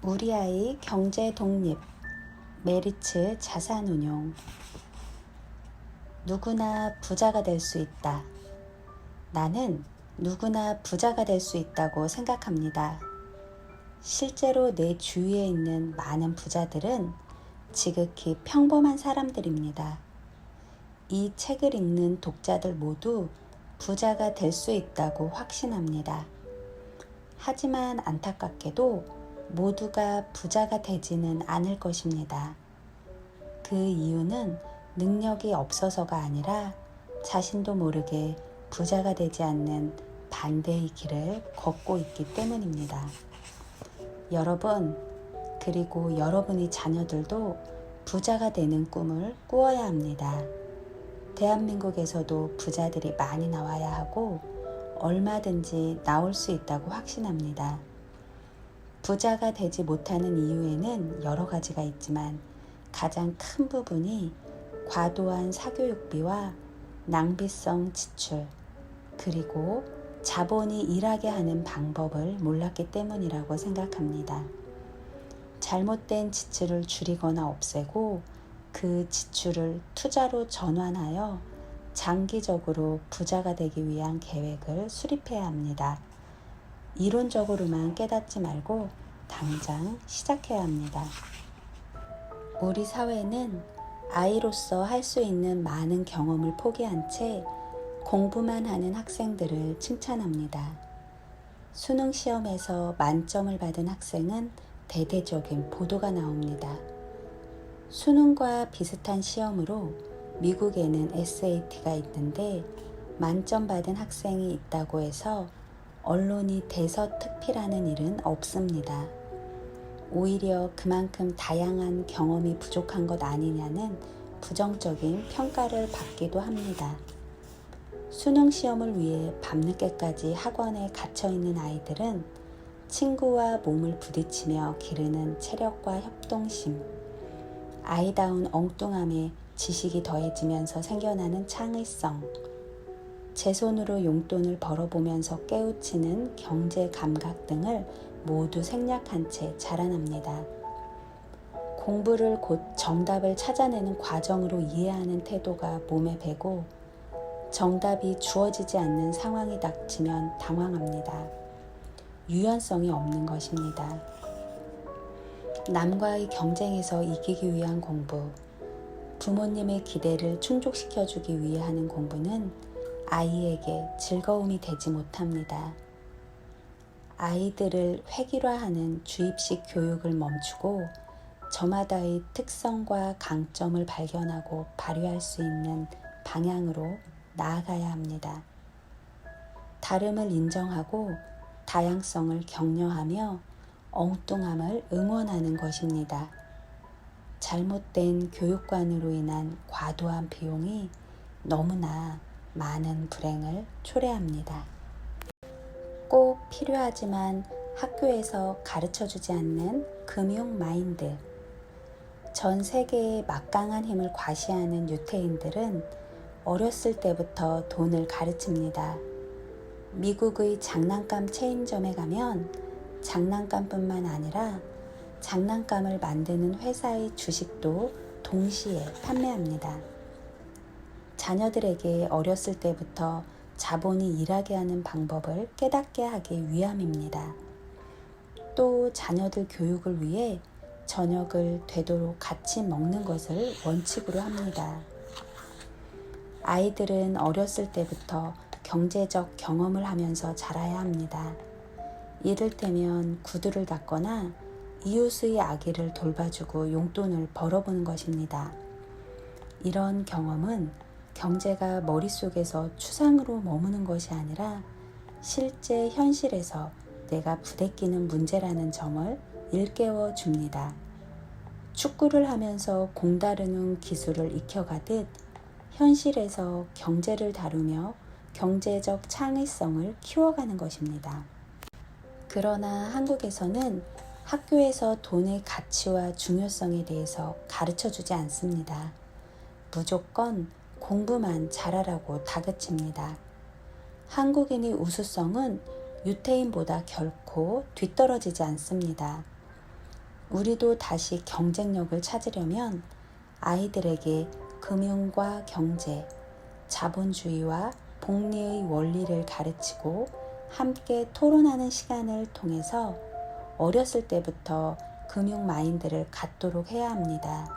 우리 아이 경제 독립, 메리츠 자산운용. 누구나 부자가 될 수 있다. 나는 누구나 부자가 될 수 있다고 생각합니다. 실제로 내 주위에 있는 많은 부자들은 지극히 평범한 사람들입니다. 이 책을 읽는 독자들 모두 부자가 될 수 있다고 확신합니다. 하지만 안타깝게도 모두가 부자가 되지는 않을 것입니다. 그 이유는 능력이 없어서가 아니라 자신도 모르게 부자가 되지 않는 반대의 길을 걷고 있기 때문입니다. 여러분, 그리고 여러분의 자녀들도 부자가 되는 꿈을 꾸어야 합니다. 대한민국에서도 부자들이 많이 나와야 하고 얼마든지 나올 수 있다고 확신합니다. 부자가 되지 못하는 이유에는 여러 가지가 있지만 가장 큰 부분이 과도한 사교육비와 낭비성 지출, 그리고 자본이 일하게 하는 방법을 몰랐기 때문이라고 생각합니다. 잘못된 지출을 줄이거나 없애고 그 지출을 투자로 전환하여 장기적으로 부자가 되기 위한 계획을 수립해야 합니다. 이론적으로만 깨닫지 말고 당장 시작해야 합니다. 우리 사회는 아이로서 할 수 있는 많은 경험을 포기한 채 공부만 하는 학생들을 칭찬합니다. 수능 시험에서 만점을 받은 학생은 대대적인 보도가 나옵니다. 수능과 비슷한 시험으로 미국에는 SAT가 있는데 만점 받은 학생이 있다고 해서 언론이 대서특필하는 일은 없습니다. 오히려 그만큼 다양한 경험이 부족한 것 아니냐는 부정적인 평가를 받기도 합니다. 수능 시험을 위해 밤늦게까지 학원에 갇혀있는 아이들은 친구와 몸을 부딪히며 기르는 체력과 협동심, 아이다운 엉뚱함에 지식이 더해지면서 생겨나는 창의성, 제 손으로 용돈을 벌어보면서 깨우치는 경제 감각 등을 모두 생략한 채 자라납니다. 공부를 곧 정답을 찾아내는 과정으로 이해하는 태도가 몸에 배고 정답이 주어지지 않는 상황이 닥치면 당황합니다. 유연성이 없는 것입니다. 남과의 경쟁에서 이기기 위한 공부, 부모님의 기대를 충족시켜주기 위해 하는 공부는 아이에게 즐거움이 되지 못합니다. 아이들을 획일화하는 주입식 교육을 멈추고 저마다의 특성과 강점을 발견하고 발휘할 수 있는 방향으로 나아가야 합니다. 다름을 인정하고 다양성을 격려하며 엉뚱함을 응원하는 것입니다. 잘못된 교육관으로 인한 과도한 비용이 너무나 많은 불행을 초래합니다. 꼭 필요하지만 학교에서 가르쳐주지 않는 금융 마인드. 전 세계의 막강한 힘을 과시하는 유태인들은 어렸을 때부터 돈을 가르칩니다. 미국의 장난감 체인점에 가면 장난감뿐만 아니라 장난감을 만드는 회사의 주식도 동시에 판매합니다. 자녀들에게 어렸을 때부터 자본이 일하게 하는 방법을 깨닫게 하기 위함입니다. 또 자녀들 교육을 위해 저녁을 되도록 같이 먹는 것을 원칙으로 합니다. 아이들은 어렸을 때부터 경제적 경험을 하면서 자라야 합니다. 이를테면 구두를 닦거나 이웃의 아기를 돌봐주고 용돈을 벌어보는 것입니다. 이런 경험은 경제가 머릿속에서 추상으로 머무는 것이 아니라 실제 현실에서 내가 부대끼는 문제라는 점을 일깨워 줍니다. 축구를 하면서 공 다루는 기술을 익혀가듯 현실에서 경제를 다루며 경제적 창의성을 키워가는 것입니다. 그러나 한국에서는 학교에서 돈의 가치와 중요성에 대해서 가르쳐주지 않습니다. 무조건 공부만 잘하라고 다그칩니다. 한국인의 우수성은 유태인보다 결코 뒤떨어지지 않습니다. 우리도 다시 경쟁력을 찾으려면 아이들에게 금융과 경제, 자본주의와 복리의 원리를 가르치고 함께 토론하는 시간을 통해서 어렸을 때부터 금융 마인드를 갖도록 해야 합니다.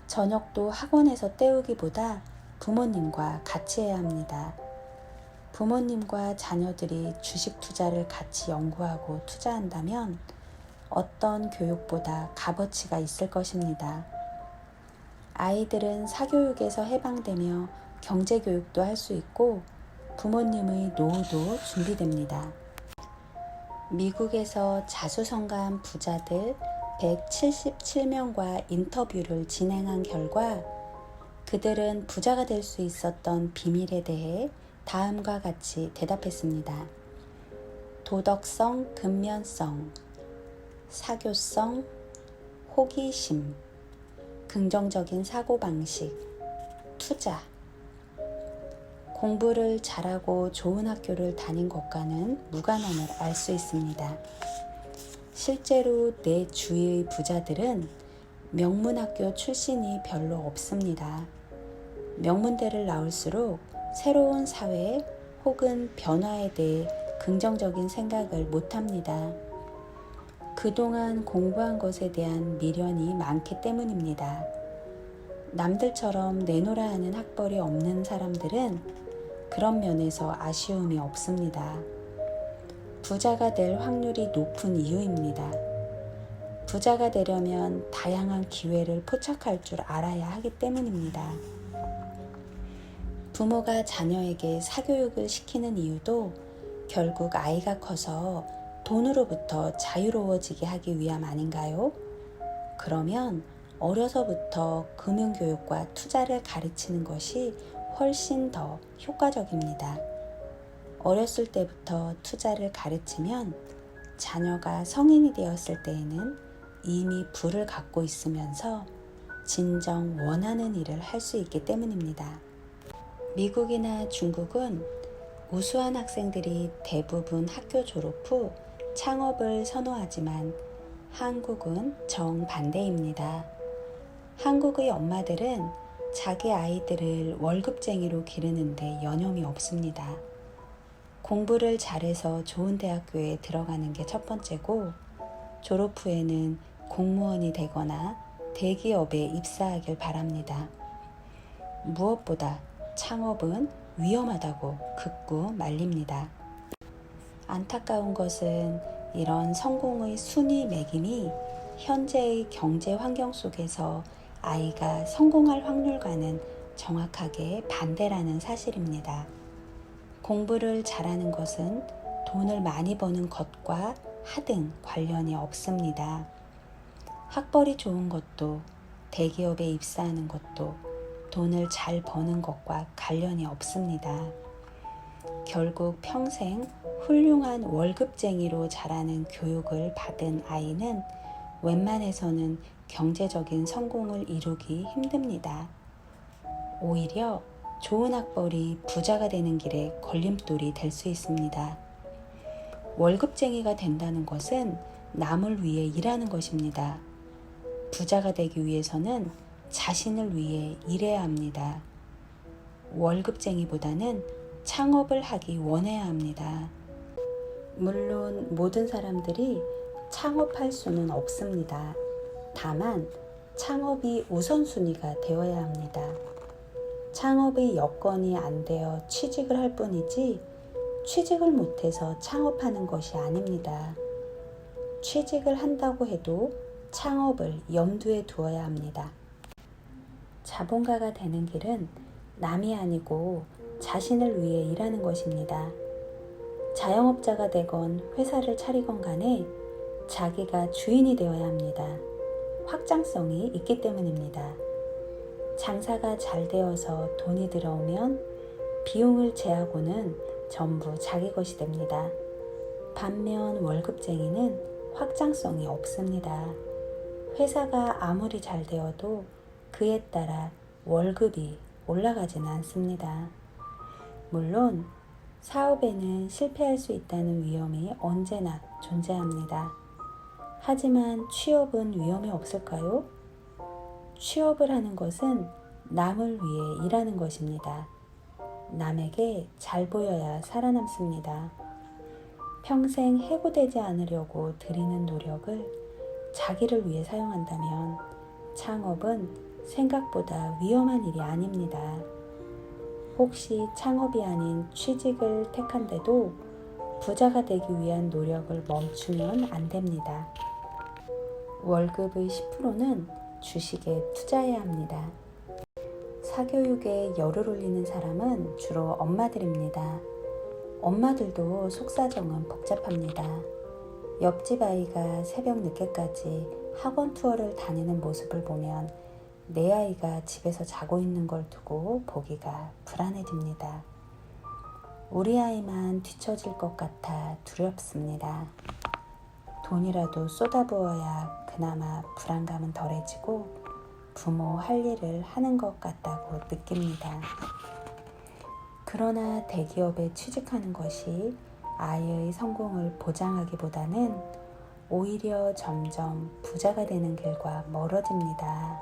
저녁도 학원에서 때우기보다 부모님과 같이 해야 합니다. 부모님과 자녀들이 주식 투자를 같이 연구하고 투자한다면 어떤 교육보다 값어치가 있을 것입니다. 아이들은 사교육에서 해방되며 경제교육도 할 수 있고 부모님의 노후도 준비됩니다. 미국에서 자수성가한 부자들 177명과 인터뷰를 진행한 결과 그들은 부자가 될 수 있었던 비밀에 대해 다음과 같이 대답했습니다. 도덕성, 근면성, 사교성, 호기심, 긍정적인 사고방식, 투자. 공부를 잘하고 좋은 학교를 다닌 것과는 무관함을 알 수 있습니다. 실제로 내 주위의 부자들은 명문학교 출신이 별로 없습니다. 명문대를 나올수록 새로운 사회 혹은 변화에 대해 긍정적인 생각을 못합니다. 그동안 공부한 것에 대한 미련이 많기 때문입니다. 남들처럼 내노라 하는 학벌이 없는 사람들은 그런 면에서 아쉬움이 없습니다. 부자가 될 확률이 높은 이유입니다. 부자가 되려면 다양한 기회를 포착할 줄 알아야 하기 때문입니다. 부모가 자녀에게 사교육을 시키는 이유도 결국 아이가 커서 돈으로부터 자유로워지게 하기 위함 아닌가요? 그러면 어려서부터 금융교육과 투자를 가르치는 것이 훨씬 더 효과적입니다. 어렸을 때부터 투자를 가르치면 자녀가 성인이 되었을 때에는 이미 부를 갖고 있으면서 진정 원하는 일을 할 수 있기 때문입니다. 미국이나 중국은 우수한 학생들이 대부분 학교 졸업 후 창업을 선호하지만 한국은 정반대입니다. 한국의 엄마들은 자기 아이들을 월급쟁이로 기르는데 여념이 없습니다. 공부를 잘해서 좋은 대학교에 들어가는 게 첫 번째고 졸업 후에는 공무원이 되거나 대기업에 입사하길 바랍니다. 무엇보다 창업은 위험하다고 극구 말립니다. 안타까운 것은 이런 성공의 순위 매김이 현재의 경제 환경 속에서 아이가 성공할 확률과는 정확하게 반대라는 사실입니다. 공부를 잘하는 것은 돈을 많이 버는 것과 하등 관련이 없습니다. 학벌이 좋은 것도 대기업에 입사하는 것도 돈을 잘 버는 것과 관련이 없습니다. 결국 평생 훌륭한 월급쟁이로 자라는 교육을 받은 아이는 웬만해서는 경제적인 성공을 이루기 힘듭니다. 오히려 좋은 학벌이 부자가 되는 길에 걸림돌이 될 수 있습니다. 월급쟁이가 된다는 것은 남을 위해 일하는 것입니다. 부자가 되기 위해서는 자신을 위해 일해야 합니다. 월급쟁이보다는 창업을 하기 원해야 합니다. 물론 모든 사람들이 창업할 수는 없습니다. 다만 창업이 우선순위가 되어야 합니다. 창업의 여건이 안 되어 취직을 할 뿐이지 취직을 못해서 창업하는 것이 아닙니다. 취직을 한다고 해도 창업을 염두에 두어야 합니다. 자본가가 되는 길은 남이 아니고 자신을 위해 일하는 것입니다. 자영업자가 되건 회사를 차리건 간에 자기가 주인이 되어야 합니다. 확장성이 있기 때문입니다. 장사가 잘 되어서 돈이 들어오면 비용을 제하고는 전부 자기 것이 됩니다. 반면 월급쟁이는 확장성이 없습니다. 회사가 아무리 잘 되어도 그에 따라 월급이 올라가지는 않습니다. 물론 사업에는 실패할 수 있다는 위험이 언제나 존재합니다. 하지만 취업은 위험이 없을까요? 취업을 하는 것은 남을 위해 일하는 것입니다. 남에게 잘 보여야 살아남습니다. 평생 해고되지 않으려고 들이는 노력을 자기를 위해 사용한다면 창업은 생각보다 위험한 일이 아닙니다. 혹시 창업이 아닌 취직을 택한데도 부자가 되기 위한 노력을 멈추면 안 됩니다. 월급의 10%는 주식에 투자해야 합니다. 사교육에 열을 올리는 사람은 주로 엄마들입니다. 엄마들도 속사정은 복잡합니다. 옆집 아이가 새벽 늦게까지 학원 투어를 다니는 모습을 보면 내 아이가 집에서 자고 있는 걸 두고 보기가 불안해집니다. 우리 아이만 뒤처질 것 같아 두렵습니다. 돈이라도 쏟아부어야 그나마 불안감은 덜해지고 부모 할 일을 하는 것 같다고 느낍니다. 그러나 대기업에 취직하는 것이 아이의 성공을 보장하기보다는 오히려 점점 부자가 되는 길과 멀어집니다.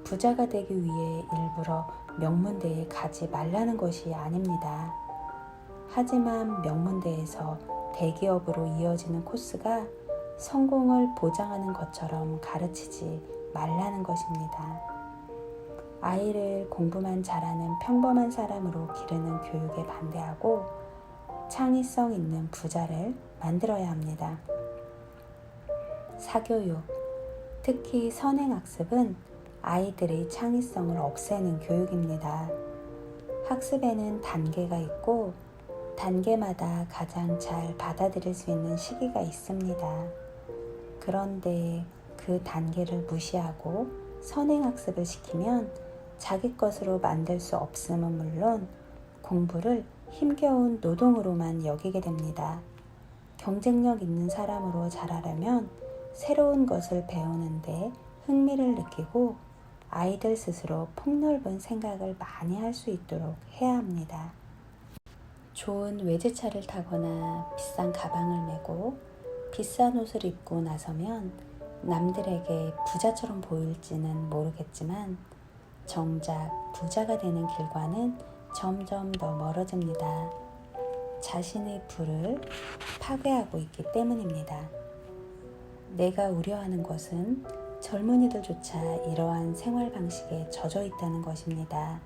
부자가 되기 위해 일부러 명문대에 가지 말라는 것이 아닙니다. 하지만 명문대에서 대기업으로 이어지는 코스가 성공을 보장하는 것처럼 가르치지 말라는 것입니다. 아이를 공부만 잘하는 평범한 사람으로 기르는 교육에 반대하고 창의성 있는 부자를 만들어야 합니다. 사교육, 특히 선행학습은 아이들의 창의성을 없애는 교육입니다. 학습에는 단계가 있고 단계마다 가장 잘 받아들일 수 있는 시기가 있습니다. 그런데 그 단계를 무시하고 선행학습을 시키면 자기 것으로 만들 수 없음은 물론 공부를 힘겨운 노동으로만 여기게 됩니다. 경쟁력 있는 사람으로 자라려면 새로운 것을 배우는데 흥미를 느끼고 아이들 스스로 폭넓은 생각을 많이 할 수 있도록 해야 합니다. 좋은 외제차를 타거나 비싼 가방을 메고 비싼 옷을 입고 나서면 남들에게 부자처럼 보일지는 모르겠지만 정작 부자가 되는 길과는 점점 더 멀어집니다. 자신의 부를 파괴하고 있기 때문입니다. 내가 우려하는 것은 젊은이들조차 이러한 생활 방식에 젖어 있다는 것입니다.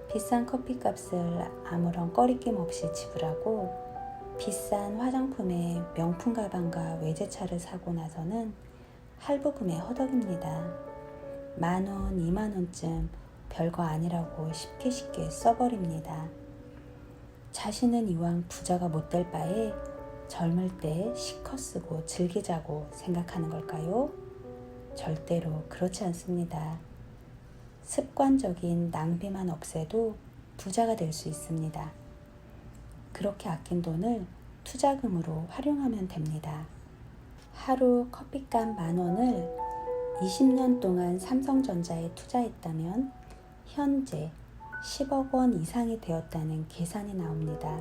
비싼 커피값을 아무런 꺼리낌 없이 지불하고 비싼 화장품에 명품 가방과 외제차를 사고 나서는 할부금에 허덕입니다. 10,000원, 20,000원쯤 별거 아니라고 쉽게 써버립니다. 자신은 이왕 부자가 못 될 바에 젊을 때 시커 쓰고 즐기자고 생각하는 걸까요? 절대로 그렇지 않습니다. 습관적인 낭비만 없애도 부자가 될 수 있습니다. 그렇게 아낀 돈을 투자금으로 활용하면 됩니다. 하루 커피값 10,000원을 20년 동안 삼성전자에 투자했다면 현재 10억 원 이상이 되었다는 계산이 나옵니다.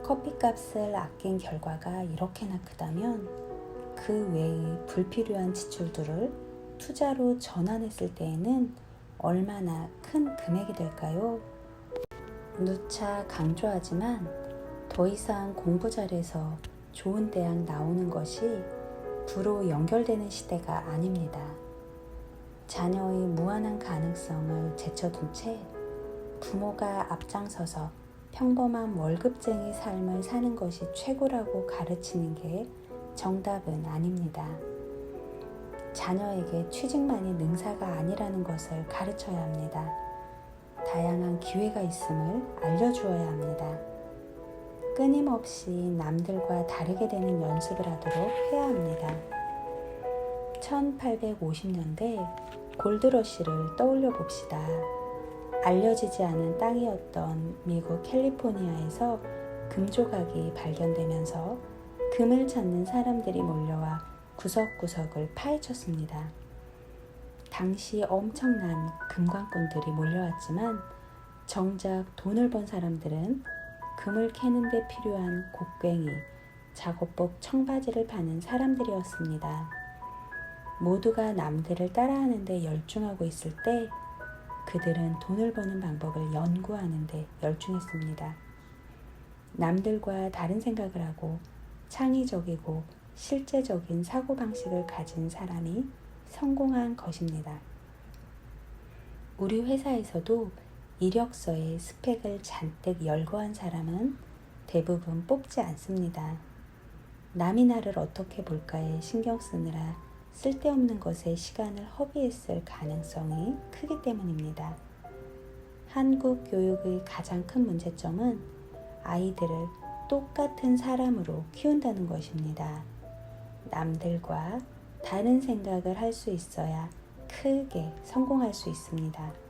커피값을 아낀 결과가 이렇게나 크다면 그 외의 불필요한 지출들을 투자로 전환했을 때에는 얼마나 큰 금액이 될까요? 누차 강조하지만 더 이상 공부 잘해서 좋은 대학 나오는 것이 부로 연결되는 시대가 아닙니다. 자녀의 무한한 가능성을 제쳐둔 채 부모가 앞장서서 평범한 월급쟁이 삶을 사는 것이 최고라고 가르치는 게 정답은 아닙니다. 자녀에게 취직만이 능사가 아니라는 것을 가르쳐야 합니다. 다양한 기회가 있음을 알려주어야 합니다. 끊임없이 남들과 다르게 되는 연습을 하도록 해야 합니다. 1850년대 골드러시를 떠올려 봅시다. 알려지지 않은 땅이었던 미국 캘리포니아에서 금조각이 발견되면서 금을 찾는 사람들이 몰려와 구석구석을 파헤쳤습니다. 당시 엄청난 금광꾼들이 몰려왔지만 정작 돈을 번 사람들은 금을 캐는 데 필요한 곡괭이, 작업복 청바지를 파는 사람들이었습니다. 모두가 남들을 따라하는 데 열중하고 있을 때 그들은 돈을 버는 방법을 연구하는 데 열중했습니다. 남들과 다른 생각을 하고 창의적이고 실제적인 사고방식을 가진 사람이 성공한 것입니다. 우리 회사에서도 이력서에 스펙을 잔뜩 열거한 사람은 대부분 뽑지 않습니다. 남이 나를 어떻게 볼까에 신경 쓰느라 쓸데없는 것에 시간을 허비했을 가능성이 크기 때문입니다. 한국 교육의 가장 큰 문제점은 아이들을 똑같은 사람으로 키운다는 것입니다. 남들과 다른 생각을 할 수 있어야 크게 성공할 수 있습니다.